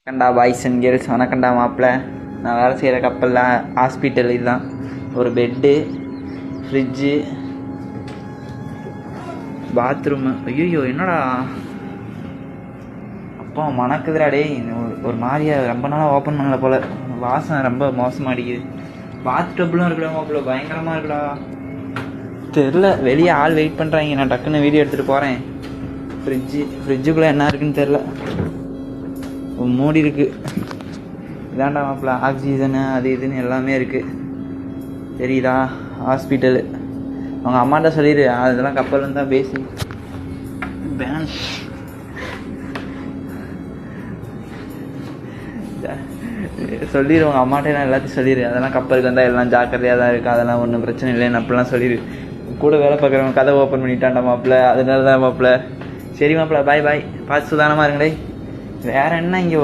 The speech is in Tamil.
வணக்கண்டா பாய்ஸ் அண்ட் கேர்ள்ஸ். வணக்கண்டா மாப்பிள்ள. நான் வேலை செய்கிற கப்பலில் ஹாஸ்பிட்டல் இதுதான். ஒரு பெட்டு, ஃப்ரிட்ஜு, பாத்ரூமு. ஐயோ என்னடா அப்பா மணக்குதுடா டே. ஒரு மாதிரியா ரொம்ப நாளாக ஓப்பன் பண்ணல போல். வாசனை ரொம்ப மோசமாக அடிக்குது. பாத் டப்லாம் இருக்குடா மாப்பிள்ள, பயங்கரமாக இருக்குடா. தெரில, வெளியே ஆள் வெயிட் பண்ணுறாங்க. நான் டக்குன்னு வீடியோ எடுத்துகிட்டு போகிறேன். ஃப்ரிட்ஜுக்குள்ளே என்ன இருக்குன்னு தெரில, மூடி இருக்கு. இதாண்டா மாப்பிள்ள ஆக்சிஜனு அது இதுன்னு எல்லாமே இருக்குது. தெரியுதா? ஹாஸ்பிட்டலு. அவங்க அம்மாட்ட சொல்லிடு, அதெல்லாம் கப்பல் இருந்தால் பேசி பேன் சொல்லிடு. உங்கள் அம்மாட்டே நான் எல்லாத்தையும் சொல்லிடு. அதெல்லாம் கப்பலுக்கு வந்தால் எல்லாம் ஜாக்கிரதையாக தான் இருக்குது, அதெல்லாம் ஒன்றும் பிரச்சனை இல்லைன்னு அப்படிலாம் சொல்லிடு. கூட வேலை பார்க்குறவங்க கதை ஓப்பன் பண்ணிட்டான்டா மாப்பிள்ள, அதனால தான் மாப்பிள்ள. சரி மாப்பிள்ள, பாய் பாய். பார்த்து சுதானமாக இருங்கடே. வேறு என்ன இங்கே